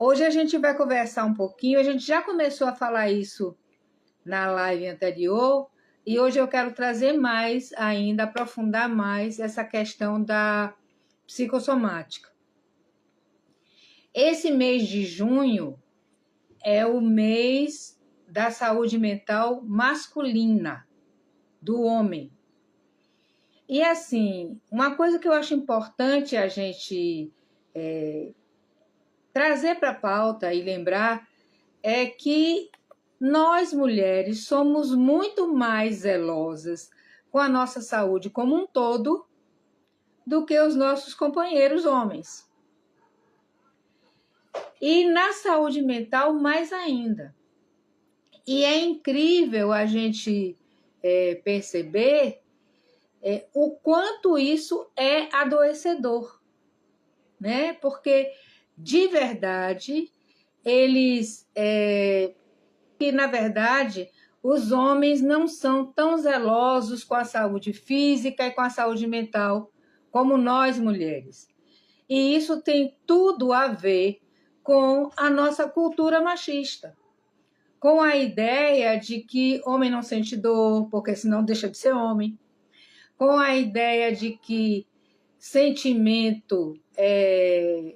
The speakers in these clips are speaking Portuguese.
Hoje a gente vai conversar um pouquinho, a gente já começou a falar isso na live anterior, e hoje eu quero trazer mais ainda, aprofundar mais essa questão da psicossomática. Esse mês de junho é o mês da saúde mental masculina, do homem. E assim, uma coisa que eu acho importante a gente trazer para a pauta e lembrar é que nós mulheres somos muito mais zelosas com a nossa saúde como um todo do que os nossos companheiros homens. E na saúde mental, mais ainda. E é incrível a gente perceber o quanto isso é adoecedor, né? Porque, de verdade, que na verdade, os homens não são tão zelosos com a saúde física e com a saúde mental como nós mulheres. E isso tem tudo a ver com a nossa cultura machista, com a ideia de que homem não sente dor, porque senão deixa de ser homem, com a ideia de que sentimento é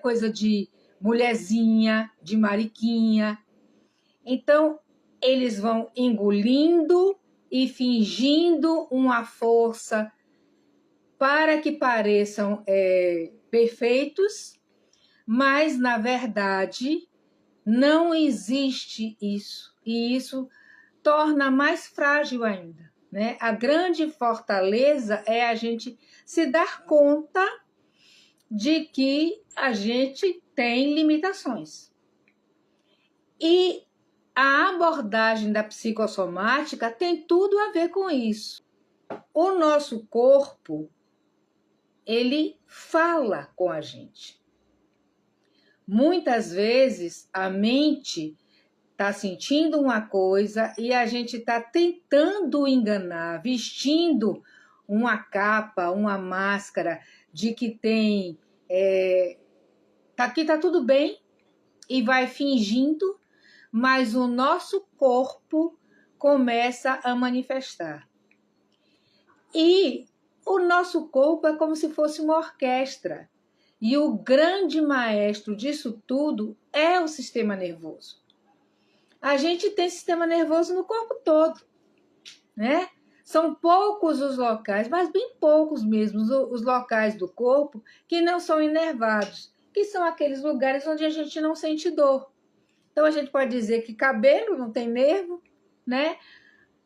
coisa de mulherzinha, de mariquinha. Então, eles vão engolindo e fingindo uma força para que pareçam perfeitos, mas, na verdade, não existe isso. E isso torna mais frágil ainda, né? A grande fortaleza é a gente se dar conta de que a gente tem limitações. E a abordagem da psicossomática tem tudo a ver com isso. O nosso corpo, ele fala com a gente. Muitas vezes a mente está sentindo uma coisa e a gente está tentando enganar, vestindo uma capa, uma máscara de que tem... aqui está tudo bem e vai fingindo, mas o nosso corpo começa a manifestar. E o nosso corpo é como se fosse uma orquestra. E o grande maestro disso tudo é o sistema nervoso. A gente tem sistema nervoso no corpo todo, né? São poucos os locais, mas bem poucos mesmo, os locais do corpo que não são inervados, que são aqueles lugares onde a gente não sente dor. Então, a gente pode dizer que cabelo não tem nervo, né?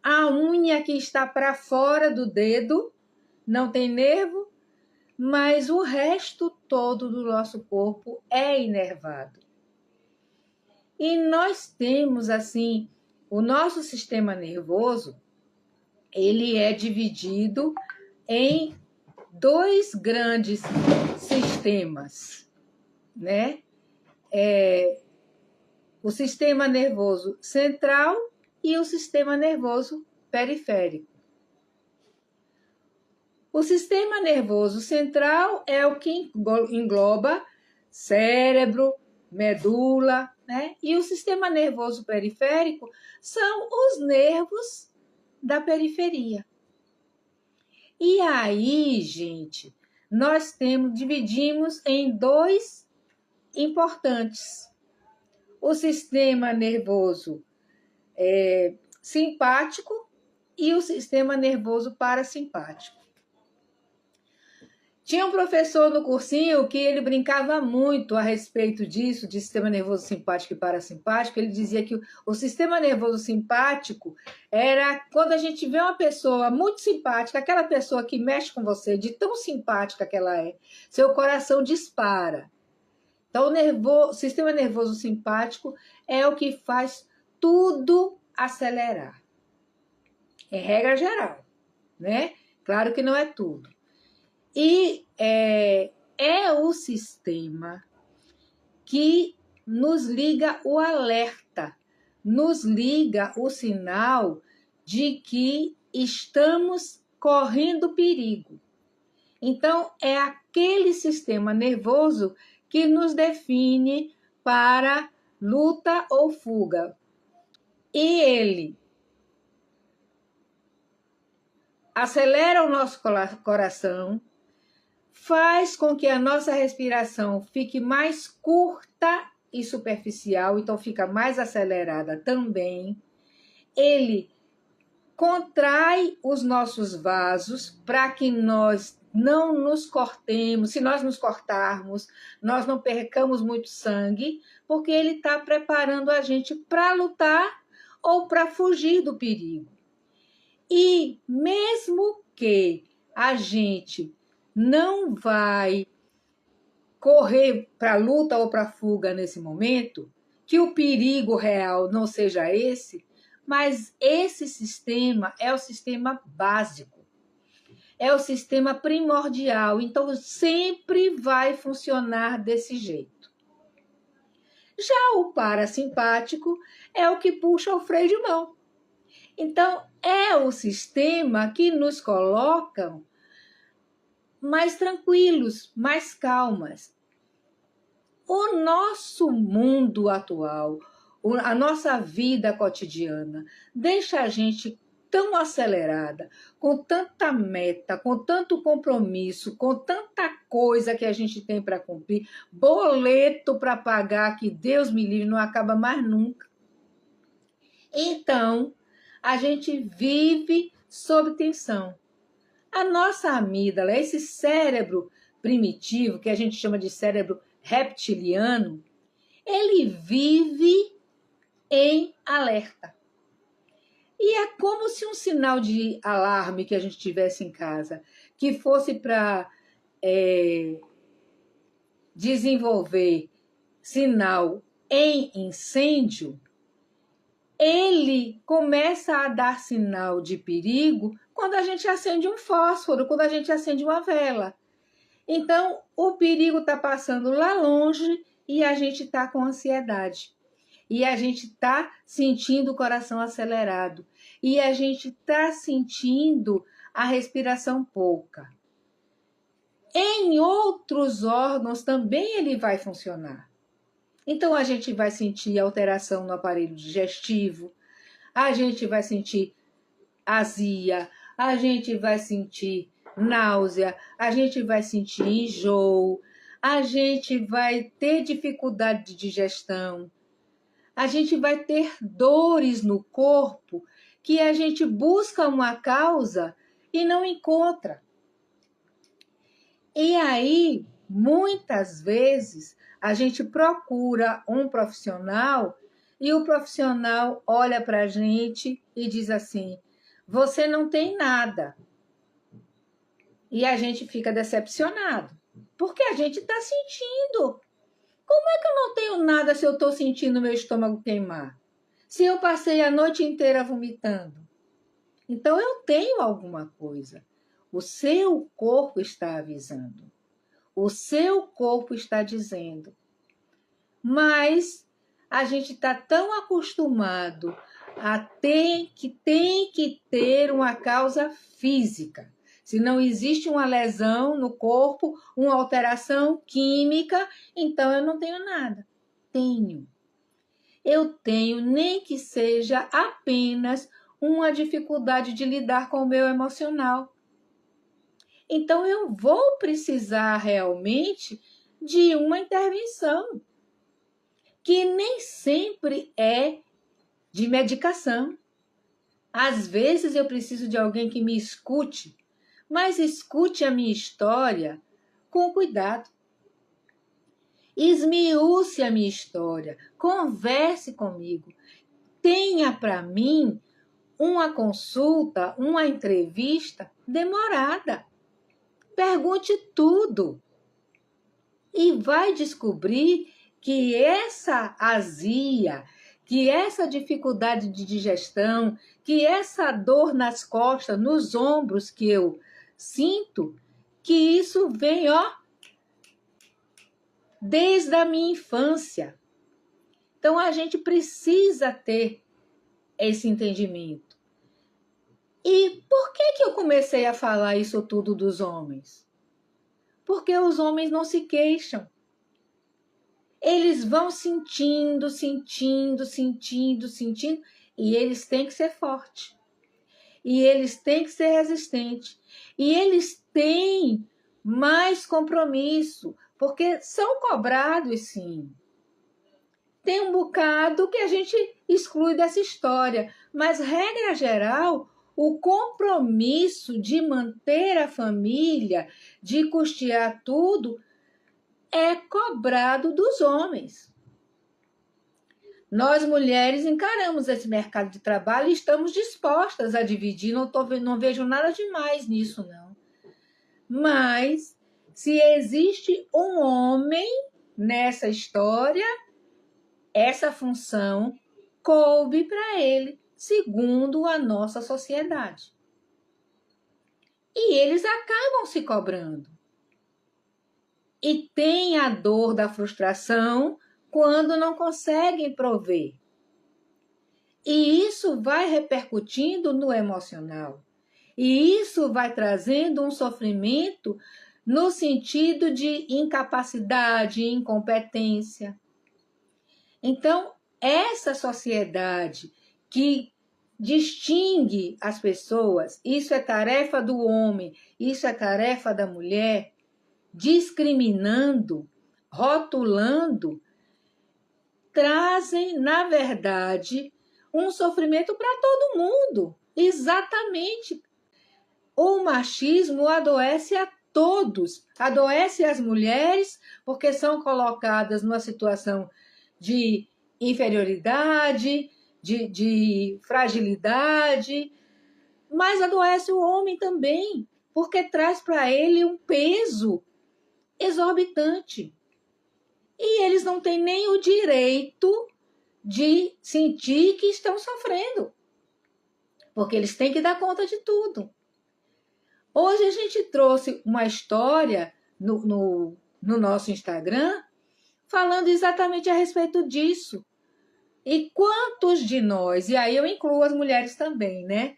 A unha que está para fora do dedo não tem nervo, mas o resto todo do nosso corpo é inervado. E nós temos, assim, o nosso sistema nervoso, ele é dividido em dois grandes sistemas, né? O sistema nervoso central e o sistema nervoso periférico. O sistema nervoso central é o que engloba cérebro, medula, né? E o sistema nervoso periférico são os nervos da periferia. E aí, gente, nós dividimos em dois importantes. O sistema nervoso simpático e o sistema nervoso parasimpático. Tinha um professor no cursinho que ele brincava muito a respeito disso, de sistema nervoso simpático e parasimpático. Ele dizia que o sistema nervoso simpático era quando a gente vê uma pessoa muito simpática, aquela pessoa que mexe com você, de tão simpática que ela é, seu coração dispara. Então, o sistema nervoso simpático é o que faz tudo acelerar. Em regra geral, né? Claro que não é tudo. E é o sistema que nos liga o alerta, nos liga o sinal de que estamos correndo perigo. Então, é aquele sistema nervoso que nos define para luta ou fuga. E ele acelera o nosso coração, faz com que a nossa respiração fique mais curta e superficial, então fica mais acelerada também. Ele contrai os nossos vasos para que nós não nos cortemos. Se nós nos cortarmos, nós não percamos muito sangue, porque ele está preparando a gente para lutar ou para fugir do perigo. E mesmo que a gente não vai correr para a luta ou para a fuga nesse momento, que o perigo real não seja esse, mas esse sistema é o sistema básico, é o sistema primordial, então sempre vai funcionar desse jeito. Já o parasimpático é o que puxa o freio de mão. Então, é o sistema que nos coloca mais tranquilos, mais calmas. O nosso mundo atual, a nossa vida cotidiana, deixa a gente tão acelerada, com tanta meta, com tanto compromisso, com tanta coisa que a gente tem para cumprir, boleto para pagar, que Deus me livre, não acaba mais nunca. Então, a gente vive sob tensão. A nossa amígdala, esse cérebro primitivo, que a gente chama de cérebro reptiliano, ele vive em alerta. E é como se um sinal de alarme que a gente tivesse em casa, que fosse para desenvolver sinal em incêndio, ele começa a dar sinal de perigo quando a gente acende um fósforo, quando a gente acende uma vela. Então, o perigo está passando lá longe e a gente está com ansiedade. E a gente está sentindo o coração acelerado. E a gente está sentindo a respiração pouca. Em outros órgãos também ele vai funcionar. Então, a gente vai sentir alteração no aparelho digestivo, a gente vai sentir azia, a gente vai sentir náusea, a gente vai sentir enjoo, a gente vai ter dificuldade de digestão, a gente vai ter dores no corpo que a gente busca uma causa e não encontra. E aí, muitas vezes, a gente procura um profissional e o profissional olha para a gente e diz assim: você não tem nada. E a gente fica decepcionado, porque a gente está sentindo. Como é que eu não tenho nada se eu estou sentindo meu estômago queimar? Se eu passei a noite inteira vomitando? Então eu tenho alguma coisa. O seu corpo está avisando. O seu corpo está dizendo. Mas a gente está tão acostumado a tem que ter uma causa física. Se não existe uma lesão no corpo, uma alteração química, então eu não tenho nada. Tenho. Eu tenho, nem que seja apenas uma dificuldade de lidar com o meu emocional. Então eu vou precisar realmente de uma intervenção, que nem sempre é de medicação. Às vezes eu preciso de alguém que me escute, mas escute a minha história com cuidado. Esmiúce a minha história, converse comigo. Tenha para mim uma consulta, uma entrevista demorada. Pergunte tudo. E vai descobrir que essa azia, que essa dificuldade de digestão, que essa dor nas costas, nos ombros que eu sinto, que isso vem, desde a minha infância. Então, a gente precisa ter esse entendimento. E por que eu comecei a falar isso tudo dos homens? Porque os homens não se queixam. Eles vão sentindo, sentindo, sentindo, sentindo, e eles têm que ser fortes. E eles têm que ser resistentes. E eles têm mais compromisso, porque são cobrados, sim. Tem um bocado que a gente exclui dessa história, mas, regra geral, o compromisso de manter a família, de custear tudo, é cobrado dos homens. Nós, mulheres, encaramos esse mercado de trabalho e estamos dispostas a dividir, não vejo nada demais nisso, não. Mas, se existe um homem nessa história, essa função coube para ele, segundo a nossa sociedade. E eles acabam se cobrando. E tem a dor da frustração quando não conseguem prover. E isso vai repercutindo no emocional. E isso vai trazendo um sofrimento no sentido de incapacidade, incompetência. Então, essa sociedade que distingue as pessoas, isso é tarefa do homem, isso é tarefa da mulher, discriminando, rotulando, trazem, na verdade, um sofrimento para todo mundo. Exatamente. O machismo adoece a todos, adoece as mulheres, porque são colocadas numa situação de inferioridade, de fragilidade, mas adoece o homem também, porque traz para ele um peso exorbitante. E eles não têm nem o direito de sentir que estão sofrendo, porque eles têm que dar conta de tudo. Hoje a gente trouxe uma história no nosso Instagram falando exatamente a respeito disso. E quantos de nós, e aí eu incluo as mulheres também, né?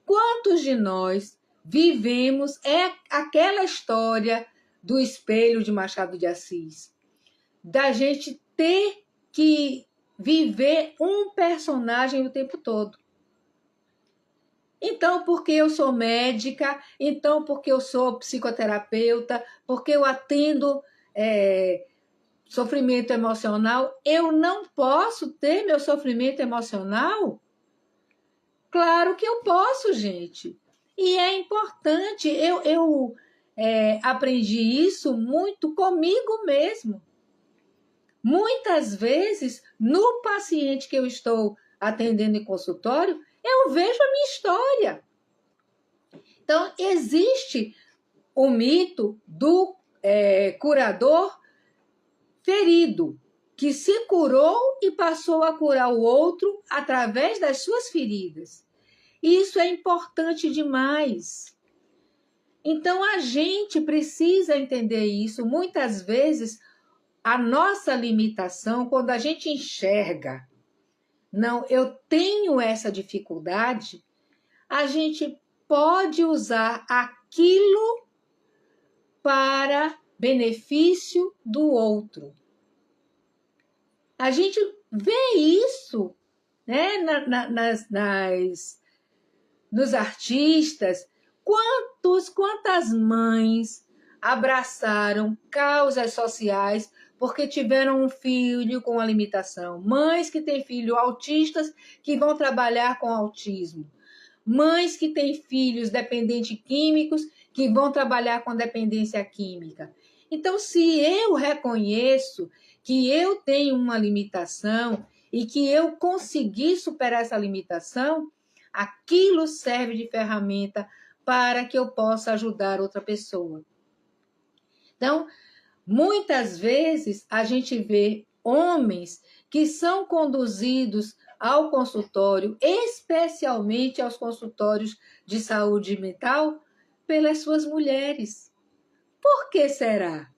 Quantos de nós vivemos aquela história do espelho de Machado de Assis? Da gente ter que viver um personagem o tempo todo. Então, porque eu sou médica, então porque eu sou psicoterapeuta, porque eu atendo sofrimento emocional, eu não posso ter meu sofrimento emocional? Claro que eu posso, gente. E é importante, eu aprendi isso muito comigo mesmo. Muitas vezes, no paciente que eu estou atendendo em consultório, eu vejo a minha história. Então, existe o mito do curador ferido, que se curou e passou a curar o outro através das suas feridas. Isso é importante demais. Então, a gente precisa entender isso. Muitas vezes, a nossa limitação, quando a gente enxerga, não, eu tenho essa dificuldade, a gente pode usar aquilo para benefício do outro. A gente vê isso, né, nos artistas. Quantas mães abraçaram causas sociais porque tiveram um filho com a limitação? Mães que têm filhos autistas que vão trabalhar com autismo. Mães que têm filhos dependentes químicos que vão trabalhar com dependência química. Então, se eu reconheço que eu tenho uma limitação e que eu consegui superar essa limitação, aquilo serve de ferramenta para que eu possa ajudar outra pessoa. Então, muitas vezes a gente vê homens que são conduzidos ao consultório, especialmente aos consultórios de saúde mental, pelas suas mulheres. Por que será?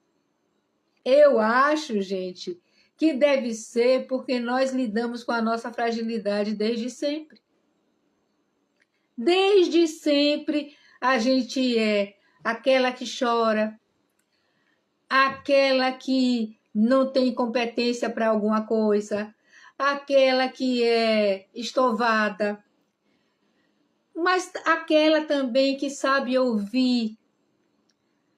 Eu acho, gente, que deve ser porque nós lidamos com a nossa fragilidade desde sempre. Desde sempre a gente é aquela que chora, aquela que não tem competência para alguma coisa, aquela que é estovada, mas aquela também que sabe ouvir,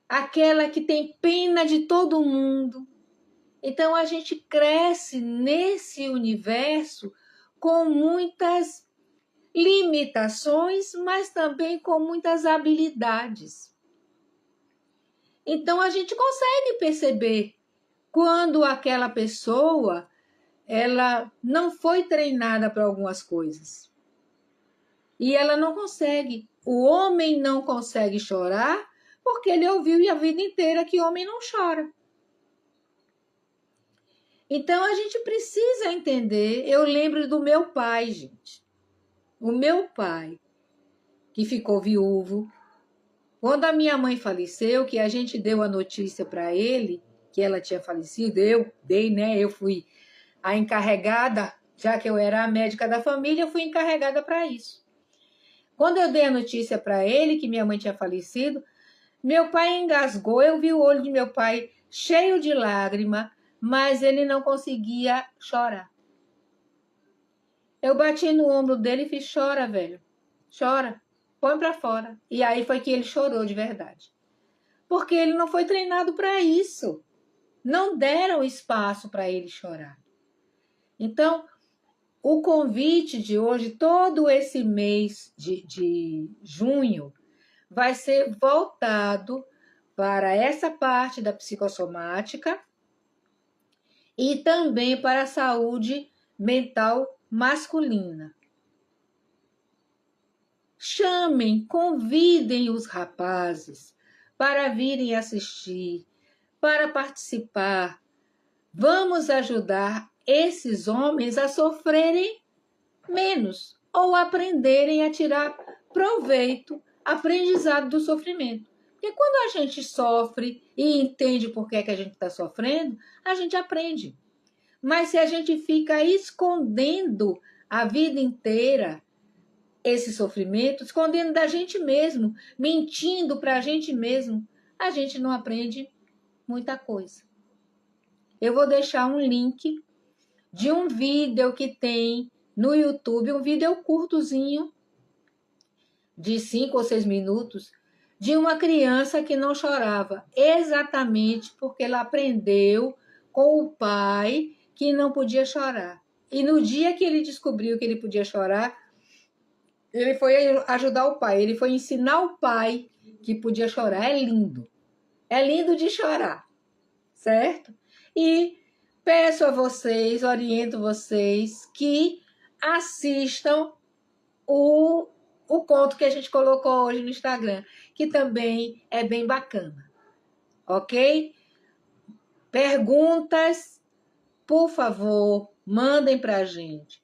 aquela que tem pena de todo mundo. Então a gente cresce nesse universo com muitas limitações, mas também com muitas habilidades. Então a gente consegue perceber quando aquela pessoa ela não foi treinada para algumas coisas. E ela não consegue. O homem não consegue chorar porque ele ouviu a vida inteira que homem não chora. Então a gente precisa entender. Eu lembro do meu pai, gente. O meu pai, que ficou viúvo, quando a minha mãe faleceu, que a gente deu a notícia para ele que ela tinha falecido, eu dei, né? Eu fui a encarregada, já que eu era a médica da família, eu fui encarregada para isso. Quando eu dei a notícia para ele que minha mãe tinha falecido, meu pai engasgou, eu vi o olho de meu pai cheio de lágrima, mas ele não conseguia chorar. Eu bati no ombro dele e fiz: chora, velho, chora, põe para fora. E aí foi que ele chorou de verdade. Porque ele não foi treinado para isso. Não deram espaço para ele chorar. Então, o convite de hoje, todo esse mês de junho, vai ser voltado para essa parte da psicossomática e também para a saúde mental masculina. Chamem, convidem os rapazes para virem assistir, para participar. Vamos ajudar esses homens a sofrerem menos ou aprenderem a tirar proveito, aprendizado do sofrimento. Porque quando a gente sofre e entende por que é que a gente está sofrendo, a gente aprende. Mas se a gente fica escondendo a vida inteira esse sofrimento, escondendo da gente mesmo, mentindo para a gente mesmo, a gente não aprende muita coisa. Eu vou deixar um link de um vídeo que tem no YouTube, um vídeo curtozinho, de 5 ou 6 minutos, de uma criança que não chorava, exatamente porque ela aprendeu com o pai que não podia chorar. E no dia que ele descobriu que ele podia chorar, ele foi ajudar o pai, ele foi ensinar o pai que podia chorar. É lindo de chorar, certo? E peço a vocês, oriento vocês que assistam o conto que a gente colocou hoje no Instagram, que também é bem bacana, ok? Perguntas, por favor, mandem para a gente.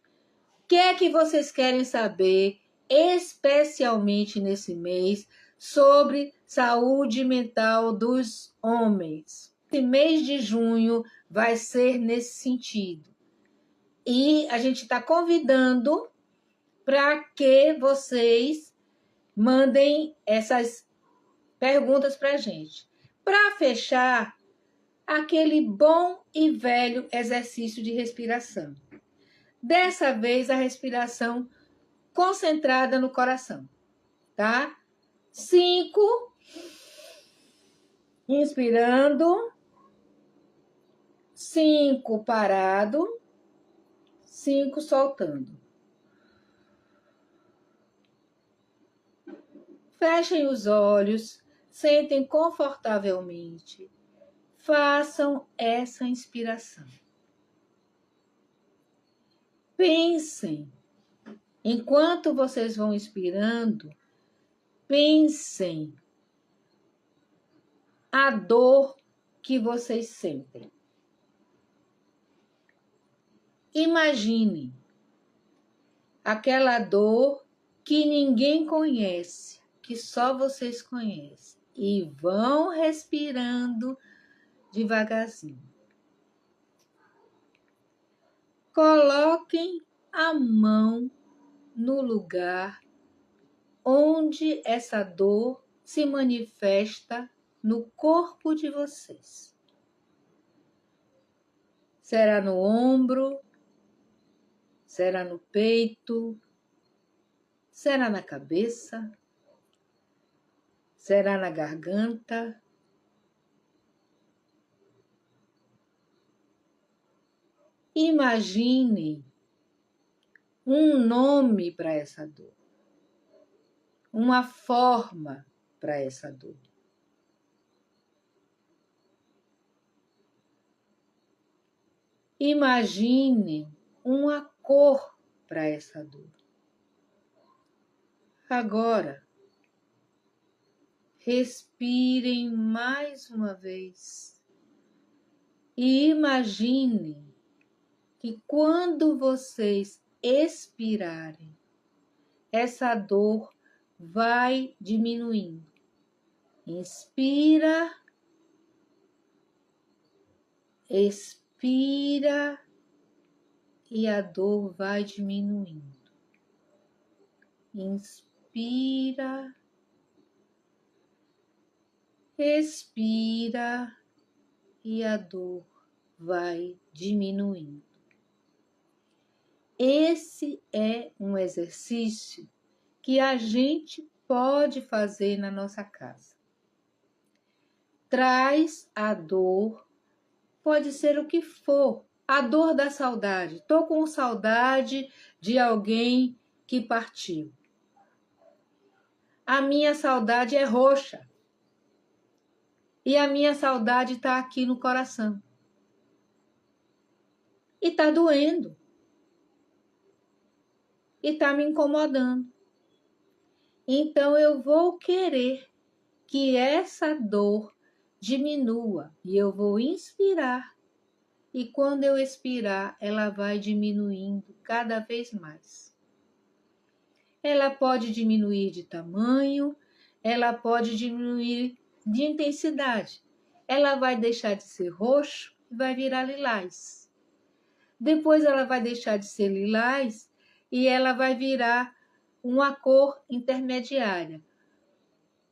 O que é que vocês querem saber, especialmente nesse mês, sobre saúde mental dos homens? Esse mês de junho vai ser nesse sentido. E a gente está convidando para que vocês mandem essas perguntas para a gente. Para fechar, aquele bom e velho exercício de respiração. Dessa vez, a respiração concentrada no coração, tá? 5, inspirando. 5, parado. 5, soltando. Fechem os olhos, sentem confortavelmente. Façam essa inspiração. Pensem, enquanto vocês vão inspirando, pensem a dor que vocês sentem. Imaginem aquela dor que ninguém conhece, que só vocês conhecem. E vão respirando devagarzinho. Coloquem a mão no lugar onde essa dor se manifesta no corpo de vocês. Será no ombro? Será no peito? Será na cabeça? Será na garganta? Imagine um nome para essa dor, uma forma para essa dor. Imagine uma cor para essa dor. Agora, respirem mais uma vez e imagine que quando vocês expirarem, essa dor vai diminuindo. Inspira, expira e a dor vai diminuindo. Inspira, expira e a dor vai diminuindo. Esse é um exercício que a gente pode fazer na nossa casa. Traz a dor, pode ser o que for, a dor da saudade. Estou com saudade de alguém que partiu. A minha saudade é roxa. E a minha saudade está aqui no coração. E está doendo. E está me incomodando. Então eu vou querer que essa dor diminua. E eu vou inspirar. E quando eu expirar, ela vai diminuindo cada vez mais. Ela pode diminuir de tamanho, ela pode diminuir de intensidade. Ela vai deixar de ser roxo e vai virar lilás. Depois ela vai deixar de ser lilás e ela vai virar uma cor intermediária.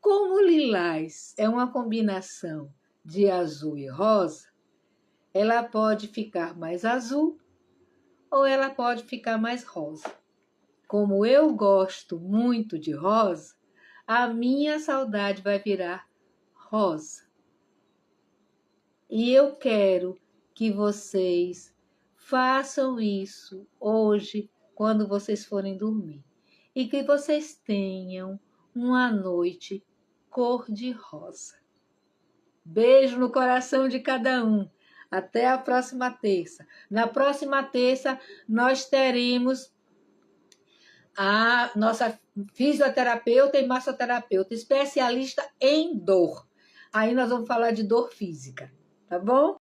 Como o lilás é uma combinação de azul e rosa, ela pode ficar mais azul ou ela pode ficar mais rosa. Como eu gosto muito de rosa, a minha saudade vai virar rosa. E eu quero que vocês façam isso hoje, quando vocês forem dormir. E que vocês tenham uma noite cor-de-rosa. Beijo no coração de cada um. Até a próxima terça. Na próxima terça, nós teremos a nossa fisioterapeuta e massoterapeuta, especialista em dor. Aí nós vamos falar de dor física, tá bom?